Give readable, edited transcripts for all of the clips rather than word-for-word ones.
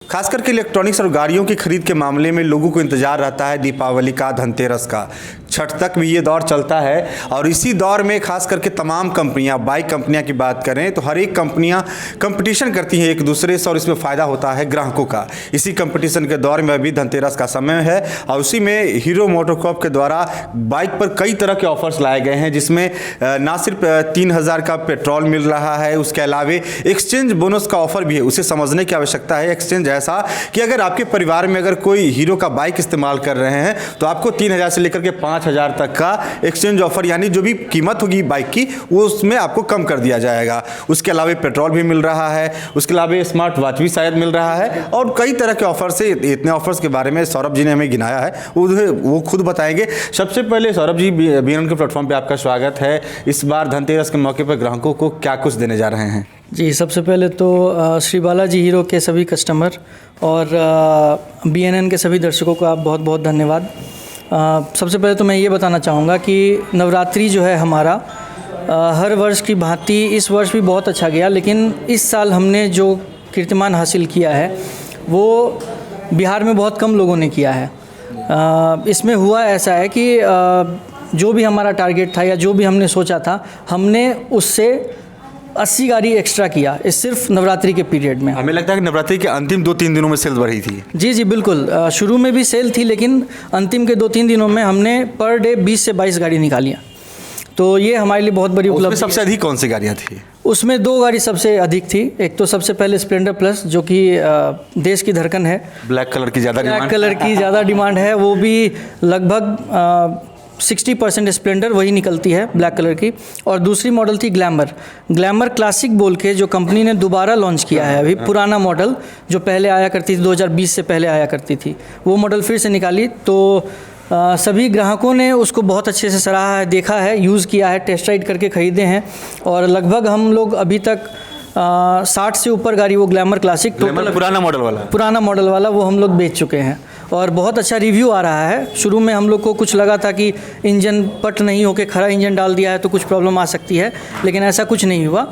खास करके इलेक्ट्रॉनिक्स और गाड़ियों की खरीद के मामले में लोगों को इंतजार रहता है दीपावली का, धनतेरस का, छठ तक भी ये दौर चलता है। और इसी दौर में खास करके तमाम कंपनियां, बाइक कंपनियां की बात करें तो हर एक कंपनियां कंपटीशन करती हैं एक दूसरे से और इसमें फ़ायदा होता है ग्राहकों का। इसी कंपटीशन के दौर में अभी धनतेरस का समय है और उसी में हीरो मोटोकॉर्प के द्वारा बाइक पर कई तरह के ऑफर्स लाए गए हैं, जिसमें ना सिर्फ 3000 का पेट्रोल मिल रहा है, उसके अलावे एक्सचेंज बोनस का ऑफर भी है। उसे समझने की आवश्यकता है। एक्सचेंज ऐसा कि अगर आपके परिवार में अगर कोई हीरो का बाइक इस्तेमाल कर रहे हैं तो आपको 3000 से लेकर के 5000 तक का एक्सचेंज ऑफर, यानी जो भी कीमत होगी बाइक की वो उसमें आपको कम कर दिया जाएगा। उसके अलावा पेट्रोल भी मिल रहा है, उसके अलावा स्मार्ट वॉच भी शायद मिल रहा है और कई तरह के ऑफर्स है। इतने ऑफर्स के बारे में सौरभ जी ने हमें गिनाया है, वो खुद बताएंगे। सबसे पहले सौरभ जी, बीएनएन के प्लेटफॉर्म पे आपका स्वागत है। इस बार धनतेरस के मौके पर ग्राहकों को क्या कुछ देने जा रहे हैं? जी, सबसे पहले तो श्री बालाजी हीरो के सभी कस्टमर और बीएनएन के सभी दर्शकों को आप बहुत बहुत धन्यवाद। सबसे पहले तो मैं ये बताना चाहूँगा कि नवरात्रि जो है हमारा हर वर्ष की भांति इस वर्ष भी बहुत अच्छा गया, लेकिन इस साल हमने जो कीर्तिमान हासिल किया है वो बिहार में बहुत कम लोगों ने किया है। इसमें हुआ ऐसा है कि जो भी हमारा टारगेट था या जो भी हमने सोचा था, हमने उससे 80 गाड़ी एक्स्ट्रा किया, इस सिर्फ नवरात्रि के पीरियड में। हमें लगता है कि नवरात्रि के अंतिम 2-3 दिनों में सेल बढ़ी थी। जी बिल्कुल, शुरू में भी सेल थी, लेकिन अंतिम के 2-3 दिनों में हमने पर डे 20 से 22 गाड़ी निकालियाँ। तो ये हमारे लिए बहुत बड़ी उपलब्धि। सबसे अधिक कौन सी गाड़ियाँ थी? उसमें 2 गाड़ी सबसे अधिक थी। एक तो सबसे पहले स्प्लेंडर प्लस, जो कि देश की धड़कन है। ब्लैक कलर की ज़्यादा डिमांड है। वो भी लगभग 60% स्प्लेंडर वही निकलती है ब्लैक कलर की। और दूसरी मॉडल थी ग्लैमर क्लासिक बोल के, जो कंपनी ने दोबारा लॉन्च किया है। अभी पुराना मॉडल जो पहले आया करती थी, 2020 से पहले आया करती थी, वो मॉडल फिर से निकाली। तो सभी ग्राहकों ने उसको बहुत अच्छे से सराहा है, देखा है, यूज़ किया है, टेस्ट राइड करके ख़रीदे हैं। और लगभग हम लोग अभी तक 60 से ऊपर गाड़ी, वो ग्लैमर क्लासिक पुराना मॉडल वाला वो हम लोग बेच चुके हैं और बहुत अच्छा रिव्यू आ रहा है। शुरू में हम लोग को कुछ लगा था कि इंजन पट नहीं होके खरा इंजन डाल दिया है तो कुछ प्रॉब्लम आ सकती है, लेकिन ऐसा कुछ नहीं हुआ।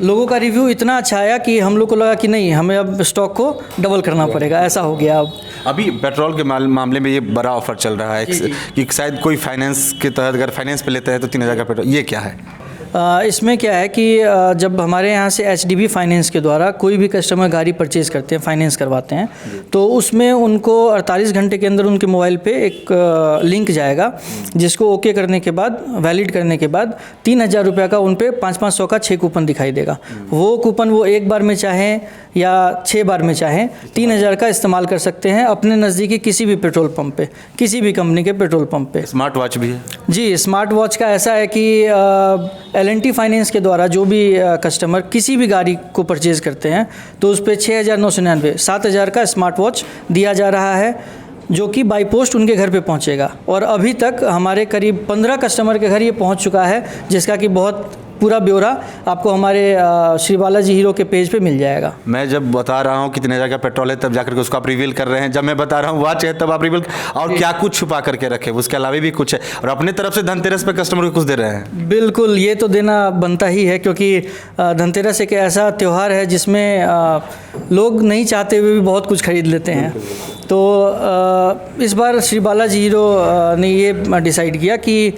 लोगों का रिव्यू इतना अच्छा आया कि हम लोग को लगा कि नहीं, हमें अब स्टॉक को डबल करना पड़ेगा। ऐसा हो गया। अब अभी पेट्रोल के मामले में ये बड़ा ऑफर चल रहा है कि शायद कोई फाइनेंस के तहत अगर फाइनेंस पे लेता है तो 3000 का पेट्रोल, ये क्या है? इसमें क्या है कि जब हमारे यहाँ से एचडीबी फाइनेंस के द्वारा कोई भी कस्टमर गाड़ी परचेज़ करते हैं, फाइनेंस करवाते हैं, तो उसमें उनको 48 घंटे के अंदर उनके मोबाइल पे एक लिंक जाएगा, जिसको ओके करने के बाद, वैलिड करने के बाद 3000 रुपये का उन पे 500 का 6 कूपन दिखाई देगा। वो कूपन वो एक बार में चाहें या 6 बार में चाहें 3000 का इस्तेमाल कर सकते हैं अपने नज़दीकी किसी भी पेट्रोल पंप पे, किसी भी कंपनी के पेट्रोल पंप पे। स्मार्ट वॉच भी है? जी, स्मार्ट वॉच का ऐसा है कि एल&टी फाइनेंस के द्वारा जो भी कस्टमर किसी भी गाड़ी को परचेज़ करते हैं तो उस पर 6999 7000 का स्मार्ट वॉच दिया जा रहा है, जो कि बाई पोस्ट उनके घर पे पहुंचेगा। और अभी तक हमारे करीब 15 कस्टमर के घर ये पहुंच चुका है, जिसका कि बहुत पूरा ब्यौरा आपको हमारे श्री बालाजी हीरो के पेज पे मिल जाएगा। मैं जब बता रहा हूँ कि 3000 का पेट्रोल है तब जाकर के उसको आप रिवील कर रहे हैं, जब मैं बता रहा हूँ वॉच है तब आप रिवील, और क्या कुछ छुपा करके रखे, उसके अलावा भी कुछ है और अपने तरफ से धनतेरस पे कस्टमर को कुछ दे रहे हैं? बिल्कुल, ये तो देना बनता ही है, क्योंकि धनतेरस एक ऐसा त्यौहार है जिसमें लोग नहीं चाहते हुए भी बहुत कुछ खरीद लेते हैं। तो इस बार श्री बालाजी हीरो ने ये डिसाइड किया कि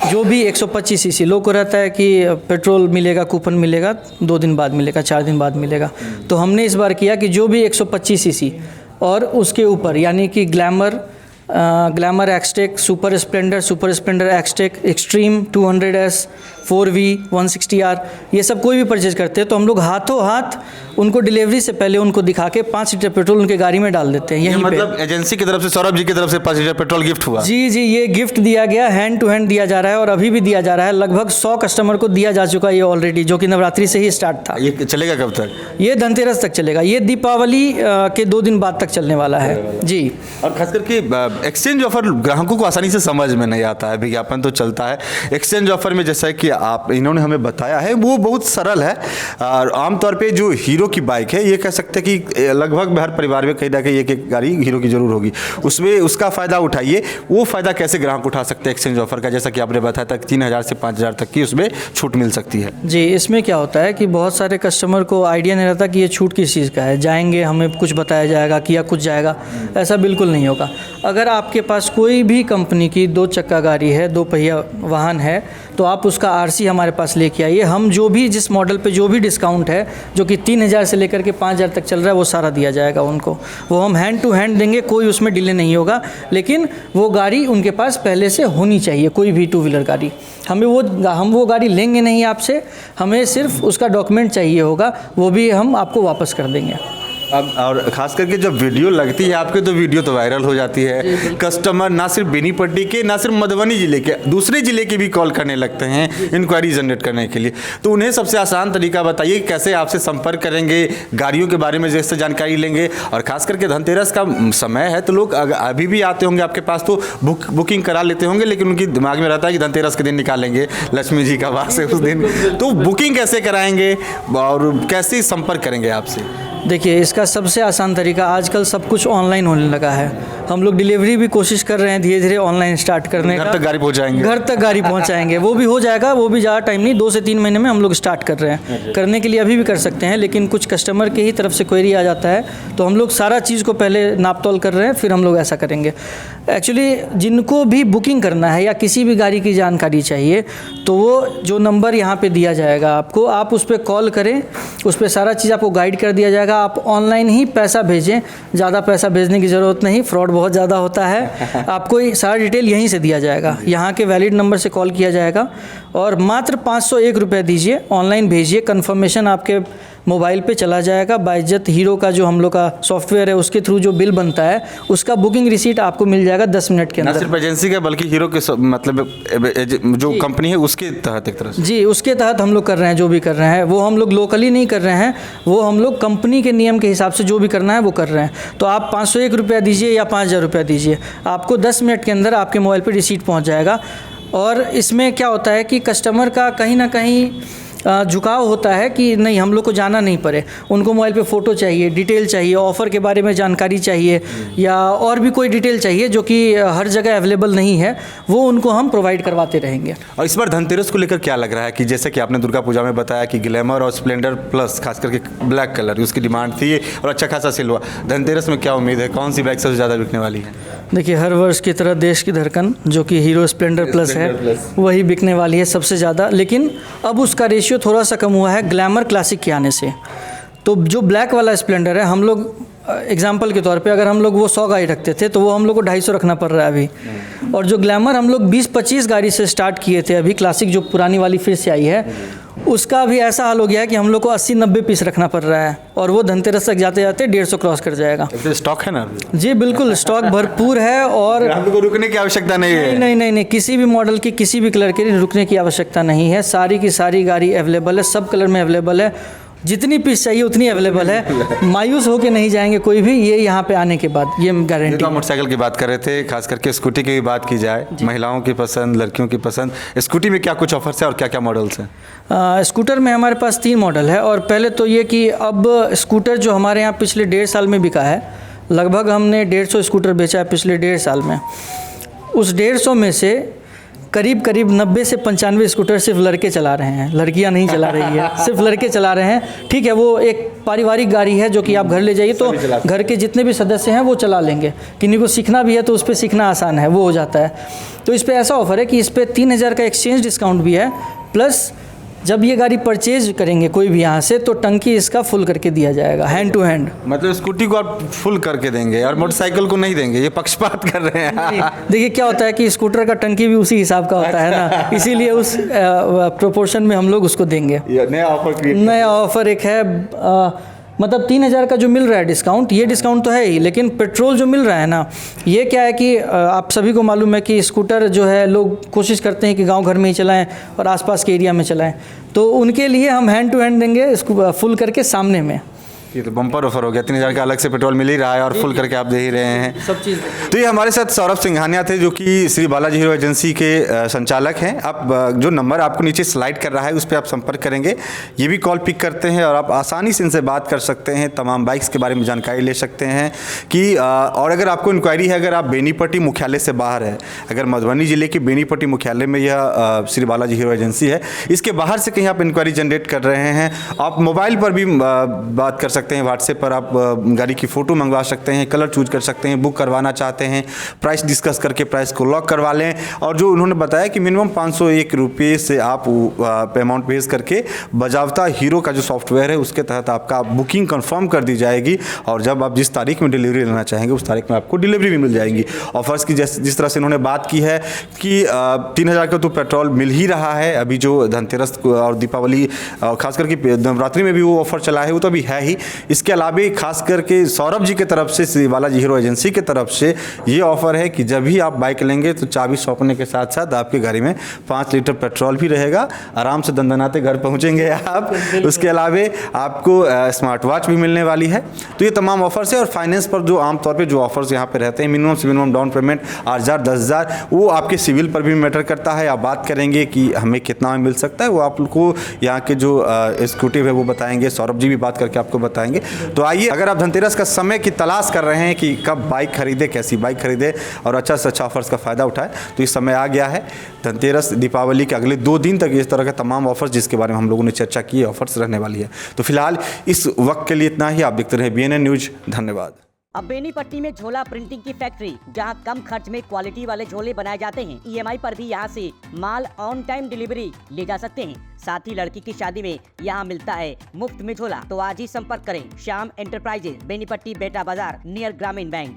जो भी 125 सीसी, लोग को रहता है कि पेट्रोल मिलेगा, कूपन मिलेगा 2 दिन बाद मिलेगा, 4 दिन बाद मिलेगा, तो हमने इस बार किया कि जो भी 125 सीसी और उसके ऊपर, यानी कि glamour XTEC, super Splendor XTEC, extreme 200S, 4V, 160R, ये सब कोई भी परचेज करते हैं तो हम लोग हाथों हाथ उनको डिलीवरी से पहले उनको दिखा के 5 लीटर पेट्रोल उनके गाड़ी में डाल देते हैं। यही मतलब एजेंसी की तरफ से, सौरभ जी की तरफ से 5 लीटर पेट्रोल गिफ्ट हुआ? जी, ये गिफ्ट दिया गया, हैंड टू हैंड दिया जा रहा है और अभी भी दिया जा रहा है। लगभग 100 कस्टमर को दिया जा चुका है ये ऑलरेडी, जो कि नवरात्रि से ही स्टार्ट था। ये चलेगा कब तक? ये धनतेरस तक चलेगा। ये दीपावली के 2 दिन बाद तक चलने वाला है। जी, और खास करके एक्सचेंज ऑफर ग्राहकों को आसानी से समझ में नहीं आता है। विज्ञापन तो चलता है, एक्सचेंज ऑफर में जैसा कि इन्होंने हमें बताया है वो बहुत सरल है। और आमतौर पे जो हीरो की बाइक है, ये कह सकते हैं कि लगभग हर परिवार में कहीं ना कहीं एक एक गाड़ी हीरो की जरूर होगी, उसमें उसका फ़ायदा उठाइए। वो फ़ायदा कैसे ग्राहक उठा सकते हैं एक्सचेंज ऑफर का, जैसा कि आपने बताया था 3,000 से 5,000 तक की उसमें छूट मिल सकती है? जी, इसमें क्या होता है कि बहुत सारे कस्टमर को आइडिया नहीं रहता कि ये छूट किस चीज़ का है, जाएंगे हमें कुछ बताया जाएगा कि या कुछ जाएगा, ऐसा बिल्कुल नहीं होगा। अगर आपके पास कोई भी कंपनी की 2 चक्का गाड़ी है, 2 पहिया वाहन है, तो आप उसका आरसी हमारे पास लेके आइए। हम जो भी जिस मॉडल पे जो भी डिस्काउंट है, जो कि 3,000 से लेकर के 5,000 तक चल रहा है, वो सारा दिया जाएगा उनको। वो हम हैंड टू हैंड देंगे, कोई उसमें डिले नहीं होगा, लेकिन वो गाड़ी उनके पास पहले से होनी चाहिए, कोई भी 2 व्हीलर गाड़ी। हम वो गाड़ी लेंगे नहीं आपसे, हमें सिर्फ उसका डॉक्यूमेंट चाहिए होगा, वो भी हम आपको वापस कर देंगे। अब और ख़ास करके जब वीडियो लगती है आपके, तो वीडियो तो वायरल हो जाती है, कस्टमर ना सिर्फ बेनीपट्टी के, ना सिर्फ मधुबनी ज़िले के, दूसरे ज़िले के भी कॉल करने लगते हैं इंक्वायरी जनरेट करने के लिए। तो उन्हें सबसे आसान तरीका बताइए कि कैसे आपसे संपर्क करेंगे, गाड़ियों के बारे में जैसे जानकारी लेंगे। और ख़ास करके धनतेरस का समय है, तो लोग अभी भी आते होंगे आपके पास, तो बुकिंग करा लेते होंगे, लेकिन उनकी दिमाग में रहता है कि धनतेरस के दिन निकालेंगे लक्ष्मी जी का वास है उस दिन, तो बुकिंग कैसे कराएंगे और कैसे संपर्क करेंगे आपसे? देखिए, इसका सबसे आसान तरीका, आजकल सब कुछ ऑनलाइन होने लगा है। हम लोग डिलीवरी भी कोशिश कर रहे हैं धीरे धीरे ऑनलाइन स्टार्ट करने का। घर तक गाड़ी पहुंचाएंगे? घर तक गाड़ी पहुंचाएंगे, वो भी हो जाएगा, वो भी ज़्यादा टाइम नहीं, 2 से 3 महीने में हम लोग स्टार्ट कर रहे हैं। करने के लिए अभी भी कर सकते हैं, लेकिन कुछ कस्टमर की ही तरफ से क्वेरी आ जाता है, तो हम लोग सारा चीज़ को पहले नाप तोल कर रहे हैं, फिर हम लोग ऐसा करेंगे। एक्चुअली जिनको भी बुकिंग करना है या किसी भी गाड़ी की जानकारी चाहिए, तो वो जो नंबर यहाँ पे दिया जाएगा आपको, आप उस पर कॉल करें, उस पर सारा चीज़ आपको गाइड कर दिया जाएगा। आप ऑनलाइन ही पैसा भेजें, ज़्यादा पैसा भेजने की ज़रूरत नहीं, फ्रॉड बहुत ज़्यादा होता है। आपको सारा डिटेल यहीं से दिया जाएगा, यहाँ के वैलिड नंबर से कॉल किया जाएगा, और मात्र 501 रुपये दीजिए, ऑनलाइन भेजिए, कन्फर्मेशन आपके मोबाइल पे चला जाएगा। बाइज्जत हीरो का जो हम लोग का सॉफ्टवेयर है, उसके थ्रू जो बिल बनता है, उसका बुकिंग रिसीट आपको मिल जाएगा 10 मिनट के अंदर। ना सिर्फ एजेंसी का, बल्कि हीरो के मतलब जो कंपनी है उसके तहत एक तरह से? जी, उसके तहत हम लोग कर रहे हैं, जो भी कर रहे हैं वो हम लोग लोकली नहीं कर रहे हैं, वो हम लोग कंपनी के नियम के हिसाब से जो भी करना है वो कर रहे हैं। तो आप 501 रुपया दीजिए या 5,000 रुपया दीजिए, आपको 10 मिनट के अंदर आपके मोबाइल पर रिसीट पहुँच जाएगा। और इसमें क्या होता है कि कस्टमर का कहीं ना कहीं झुकाव होता है कि नहीं, हम लोग को जाना नहीं पड़े, उनको मोबाइल पे फ़ोटो चाहिए, डिटेल चाहिए, ऑफ़र के बारे में जानकारी चाहिए, या और भी कोई डिटेल चाहिए जो कि हर जगह अवेलेबल नहीं है, वो उनको हम प्रोवाइड करवाते रहेंगे। और इस बार धनतेरस को लेकर क्या लग रहा है कि जैसे कि आपने दुर्गा पूजा में बताया कि ग्लैमर और स्प्लेंडर प्लस, खास करके ब्लैक कलर, उसकी डिमांड थी और अच्छा खासा सेल हुआ, धनतेरस में क्या उम्मीद है, कौन सी बाइक सबसे ज़्यादा बिकने वाली है? देखिए, हर वर्ष की तरह देश की धड़कन जो कि हीरो स्प्लेंडर प्लस है, वही बिकने वाली है सबसे ज़्यादा, लेकिन अब उसका रेशियो थोड़ा सा कम हुआ है ग्लैमर क्लासिक के आने से। तो जो ब्लैक वाला स्प्लेंडर है, हम लोग एग्जाम्पल के तौर पे अगर हम लोग वो 100 गाड़ी रखते थे, तो वो हम लोग को 250 रखना पड़ रहा है अभी। और जो ग्लैमर हम लोग 20-25 गाड़ी से स्टार्ट किए थे, अभी क्लासिक जो पुरानी वाली फिर से आई है, उसका भी ऐसा हाल हो गया है कि हम लोग को 80-90 पीस रखना पड़ रहा है, और वो धनतेरस तक जाते जाते 150 क्रॉस कर जाएगा। स्टॉक है ना? जी बिल्कुल, स्टॉक भरपूर है, और आपको रुकने की आवश्यकता नहीं है। नहीं, किसी भी मॉडल की, किसी भी कलर के लिए रुकने की आवश्यकता नहीं है। सारी की सारी गाड़ी अवेलेबल है, सब कलर में अवेलेबल है, जितनी पीस चाहिए उतनी अवेलेबल है। मायूस होके नहीं जाएंगे कोई भी, ये यहाँ पे आने के बाद, ये गारंटी। तो मोटरसाइकिल की बात कर रहे थे, खास करके स्कूटी की भी बात की जाए, महिलाओं की पसंद, लड़कियों की पसंद, स्कूटी में क्या कुछ ऑफर्स है और क्या क्या मॉडल्स हैं? स्कूटर में हमारे पास 3 मॉडल है, और पहले तो ये कि अब स्कूटर जो हमारे यहाँ पिछले 1.5 साल में बिका है, लगभग हमने 150 स्कूटर बेचा है पिछले 1.5 साल में। उस 150 में से करीब 90 से 95 स्कूटर सिर्फ लड़के चला रहे हैं, लड़कियां नहीं चला रही है, सिर्फ लड़के चला रहे हैं। ठीक है, वो एक पारिवारिक गाड़ी है जो कि आप घर ले जाइए तो घर के जितने भी सदस्य हैं वो चला लेंगे, किन्हीं को सीखना भी है तो उस पर सीखना आसान है, वो हो जाता है। तो इस पर ऐसा ऑफर है कि इस पर 3,000 का एक्सचेंज डिस्काउंट भी है, प्लस जब ये गाड़ी परचेज करेंगे कोई भी यहाँ से, तो टंकी इसका फुल करके दिया जाएगा, हैंड टू हैंड। मतलब स्कूटी को आप फुल करके देंगे और मोटरसाइकिल को नहीं देंगे, ये पक्षपात कर रहे हैं। देखिए क्या होता है कि स्कूटर का टंकी भी उसी हिसाब का होता है ना, इसीलिए उस प्रोपोर्शन में हम लोग उसको देंगे। नया ऑफर एक है, मतलब 3,000 का जो मिल रहा है डिस्काउंट, ये डिस्काउंट तो है ही, लेकिन पेट्रोल जो मिल रहा है ना, ये क्या है कि आप सभी को मालूम है कि स्कूटर जो है लोग कोशिश करते हैं कि गांव घर में ही चलाएं और आसपास के एरिया में चलाएं, तो उनके लिए हम हैंड टू हैंड देंगे इसको फुल करके सामने में। ये तो बम्पर ऑफर हो गया, 3,000 का अलग से पेट्रोल मिल ही रहा है और फुल करके आप दे ही रहे हैं। सब चीज़। तो ये हमारे साथ सौरभ सिंघानिया थे जो कि श्री बालाजी हीरो एजेंसी के संचालक हैं। आप जो नंबर आपको नीचे स्लाइड कर रहा है उस पर आप संपर्क करेंगे, ये भी कॉल पिक करते हैं और आप आसानी से इनसे बात कर सकते हैं, तमाम बाइक्स के बारे में जानकारी ले सकते हैं कि और अगर आपको इंक्वायरी है, अगर आप बेनीपट्टी मुख्यालय से बाहर है, अगर मधुबनी जिले के बेनीपट्टी मुख्यालय में यह श्री बालाजी हीरो एजेंसी है, इसके बाहर से कहीं आप इंक्वायरी जनरेट कर रहे हैं, आप मोबाइल पर भी बात कर सकते हैं, व्हाट्सएप पर आप गाड़ी की फ़ोटो मंगवा सकते हैं, कलर चूज कर सकते हैं, बुक करवाना चाहते हैं, प्राइस डिस्कस करके प्राइस को लॉक करवा लें। और जो उन्होंने बताया कि मिनिमम 501 रुपये से आप अमाउंट भेज करके बजावता हीरो का जो सॉफ्टवेयर है उसके तहत आपका बुकिंग कंफर्म कर दी जाएगी और जब आप जिस तारीख में डिलीवरी लेना चाहेंगे उस तारीख में आपको डिलीवरी भी मिल जाएगी। ऑफर्स की जिस तरह से उन्होंने बात की है कि 3,000 का तो पेट्रोल मिल ही रहा है, अभी जो धनतेरस और दीपावली खास करके नवरात्रि में भी वो ऑफर चला है वो तो अभी है ही। इसके अलावा खास करके सौरभ जी की तरफ से श्री बालाजी हीरो एजेंसी की तरफ से ये ऑफर है कि जब भी आप बाइक लेंगे तो चाबी सौंपने के साथ साथ आपकी गाड़ी में 5 लीटर पेट्रोल भी रहेगा, आराम से दंदनाते घर पहुंचेंगे आप। उसके अलावा आपको स्मार्ट वॉच भी मिलने वाली है। तो ये तमाम ऑफर्स है और फाइनेंस पर जो आमतौर पर जो ऑफर्स यहाँ पे रहते हैं, मिनिमम से मिनिमम डाउन पेमेंट 8,000 10,000, वो आपके सिविल पर भी मैटर करता है। आप बात करेंगे कि हमें कितना में मिल सकता है, वो आपको यहाँ के जो एग्जीक्यूटिव है वो बताएंगे, सौरभ जी भी बात करके आपको बताएंगे। तो आइए, अगर आप धनतेरस का समय की तलाश कर रहे हैं कि कब बाइक खरीदे, कैसी बाइक खरीदे और अच्छा से अच्छा ऑफर्स का फ़ायदा उठाए, तो इस समय आ गया है। धनतेरस दीपावली के अगले 2 दिन तक इस तरह के तमाम ऑफर्स जिसके बारे में हम लोगों ने चर्चा की है ऑफर्स रहने वाली है। तो फिलहाल इस वक्त के लिए इतना ही। आप देखते रहे BNN न्यूज़। धन्यवाद। अब बेनीपट्टी में झोला प्रिंटिंग की फैक्ट्री, जहां कम खर्च में क्वालिटी वाले झोले बनाए जाते हैं। EMI पर भी यहां से माल ऑन टाइम डिलीवरी ले जा सकते हैं। साथ ही लड़की की शादी में यहां मिलता है मुफ्त में झोला। तो आज ही संपर्क करें श्याम एंटरप्राइजेज, बेनीपट्टी, बेटा बाजार, नियर ग्रामीण बैंक।